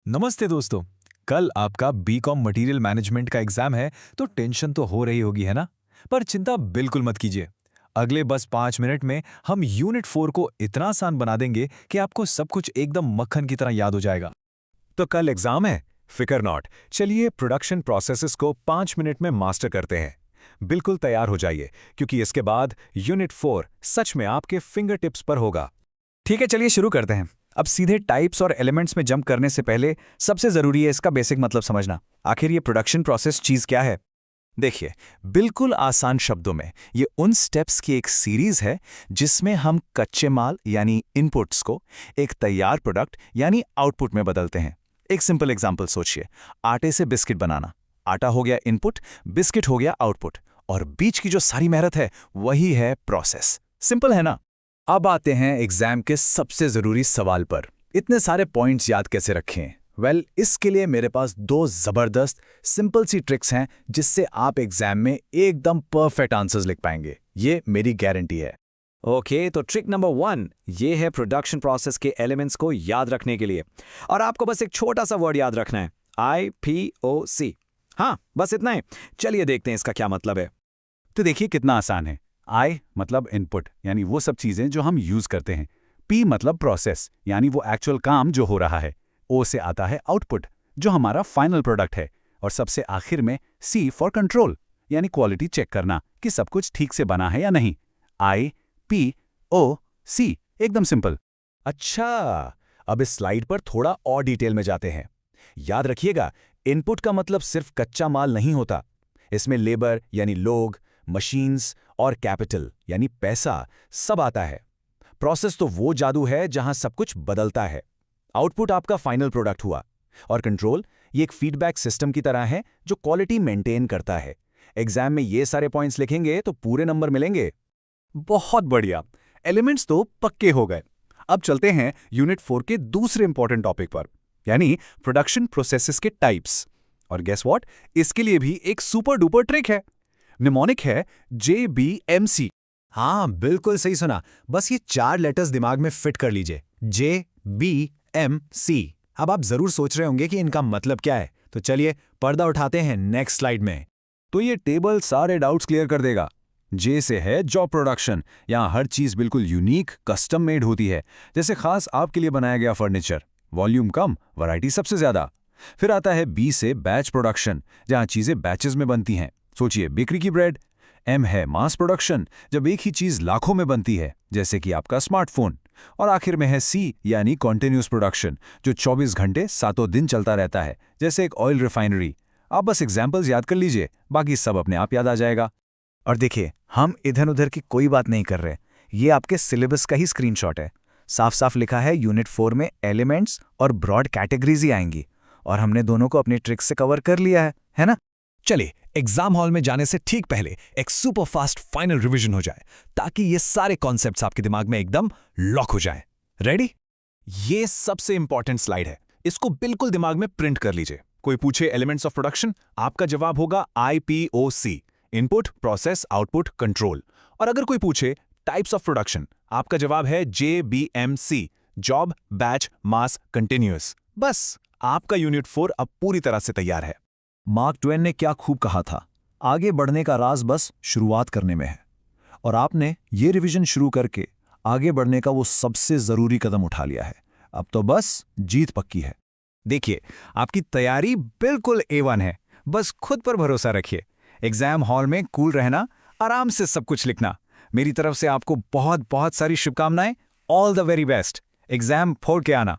नमस्ते दोस्तों। कल आपका बीकॉम मटेरियल मैनेजमेंट का एग्जाम है तो टेंशन तो हो रही होगी, है ना? पर चिंता बिल्कुल मत कीजिए। अगले बस 5 मिनट में हम यूनिट 4 को इतना आसान बना देंगे कि आपको सब कुछ एकदम मक्खन की तरह याद हो जाएगा। तो कल एग्जाम है। फिकर नॉट। चलिए प्रोडक्शन प्रोसेसेस को 5 मिनट में मास्टर करते हैं। बिल्कुल तैयार हो जाइए, क्योंकि इसके बाद यूनिट 4 सच में आपके फिंगर टिप्स पर होगा। ठीक है, चलिए शुरू करते हैं। अब सीधे टाइप्स और एलिमेंट्स में जंप करने से पहले सबसे जरूरी है इसका बेसिक मतलब समझना। आखिर ये प्रोडक्शन प्रोसेस चीज क्या है? देखिए, बिल्कुल आसान शब्दों में ये उन स्टेप्स की एक सीरीज है जिसमें हम कच्चे माल यानी इनपुट्स को एक तैयार प्रोडक्ट यानी आउटपुट में बदलते हैं। एक सिंपल एग्जांपल सोचिए। आटे से बिस्किट बनाना। आटा हो गया इनपुट, बिस्किट हो गया आउटपुट, और बीच की जो सारी मेहनत है वही है प्रोसेस। सिंपल है ना? अब आते हैं एग्जाम के सबसे जरूरी सवाल पर। इतने सारे पॉइंट्स याद कैसे रखें? इसके लिए मेरे पास दो जबरदस्त सिंपल सी ट्रिक्स हैं जिससे आप एग्जाम में एकदम परफेक्ट आंसर्स लिख पाएंगे। ये मेरी गारंटी है। ओके, तो ट्रिक नंबर 1 ये है प्रोडक्शन प्रोसेस के एलिमेंट्स को याद रखने के लिए। और आपको बस एक छोटा सा वर्ड याद रखना है, IPOC। हाँ, बस इतना है। चलिए देखते हैं इसका क्या मतलब है। तो देखिए कितना आसान है। आई मतलब इनपुट, यानी वो सब चीजें जो हम यूज करते हैं। पी मतलब प्रोसेस, यानी वो एक्चुअल काम जो हो रहा है। ओ से आता है आउटपुट, जो हमारा फाइनल प्रोडक्ट है। और सबसे आखिर में सी फॉर कंट्रोल, यानी क्वालिटी चेक करना कि सब कुछ ठीक से बना है या नहीं। IPOC, एकदम सिंपल। अच्छा, अब इस स्लाइड पर थोड़ा और डिटेल में जाते हैं। याद रखिएगा, इनपुट का मतलब सिर्फ कच्चा माल नहीं होता। इसमें लेबर यानी लोग, मशीन्स और कैपिटल यानी पैसा सब आता है। प्रोसेस तो वो जादू है जहां सब कुछ बदलता है। आउटपुट आपका फाइनल प्रोडक्ट हुआ। और कंट्रोल ये एक फीडबैक सिस्टम की तरह है जो क्वालिटी मेंटेन करता है। एग्जाम में ये सारे पॉइंट्स लिखेंगे तो पूरे नंबर मिलेंगे। बहुत बढ़िया। एलिमेंट्स तो पक्के हो गए। अब चलते हैं यूनिट 4 के दूसरे इंपॉर्टेंट टॉपिक पर, यानी प्रोडक्शन प्रोसेसेस के टाइप्स। और गेस व्हाट, इसके लिए भी एक सुपर डुपर ट्रिक है। निमोनिक है JBMC। हाँ, बिल्कुल सही सुना। बस ये 4 लेटर्स दिमाग में फिट कर लीजिए, JBMC। अब आप जरूर सोच रहे होंगे कि इनका मतलब क्या है, तो चलिए पर्दा उठाते हैं नेक्स्ट स्लाइड में। तो ये टेबल सारे डाउट्स क्लियर कर देगा। जे से है जॉब प्रोडक्शन। यहाँ हर चीज बिल्कुल यूनिक कस्टम मेड होती है, जैसे खास आपके लिए बनाया गया फर्नीचर। वॉल्यूम कम, वैरायटी सबसे ज्यादा। फिर आता है बी से बैच प्रोडक्शन, जहाँ चीजें बैचेस में बनती हैं। सोचिए बेकरी की ब्रेड। एम है मास प्रोडक्शन, जब एक ही चीज लाखों में बनती है, जैसे कि आपका स्मार्टफोन। और आखिर में है सी यानी कॉन्टिन्यूस प्रोडक्शन, जो 24 घंटे सातों दिन चलता रहता है, जैसे एक ऑयल रिफाइनरी। आप बस एग्जाम्पल्स याद कर लीजिए, बाकी सब अपने आप याद आ जाएगा। और देखिए, हम इधर उधर की कोई बात नहीं कर रहे। ये आपके सिलेबस का ही स्क्रीनशॉट है। साफ साफ लिखा है यूनिट 4 में एलिमेंट्स और ब्रॉड कैटेगरीज ही आएंगी। और हमने दोनों को अपनी ट्रिक से कवर कर लिया है ना? चलिए एग्जाम हॉल में जाने से ठीक पहले एक सुपर फास्ट फाइनल रिवीजन हो जाए, ताकि ये सारे कॉन्सेप्ट्स आपके दिमाग में एकदम लॉक हो जाएं। रेडी? ये सबसे इंपॉर्टेंट स्लाइड है, इसको बिल्कुल दिमाग में प्रिंट कर लीजिए। कोई पूछे एलिमेंट्स ऑफ प्रोडक्शन, आपका जवाब होगा IPOC, input, process, output, control. और अगर कोई पूछे टाइप्स ऑफ प्रोडक्शन, आपका जवाब है JBMC, जॉब, बैच, मास, कंटिन्यूअस। बस आपका यूनिट 4 अब पूरी तरह से तैयार है। मार्क ट्वेन ने क्या खूब कहा था, आगे बढ़ने का राज बस शुरुआत करने में है। और आपने ये रिवीजन शुरू करके आगे बढ़ने का वो सबसे जरूरी कदम उठा लिया है। अब तो बस जीत पक्की है। देखिए, आपकी तैयारी बिल्कुल A1 है। बस खुद पर भरोसा रखिए। एग्जाम हॉल में कूल रहना, आराम से सब कुछ लिखना। मेरी तरफ से आपको बहुत बहुत सारी शुभकामनाएं। All the very best. Exam फोड़ के आना।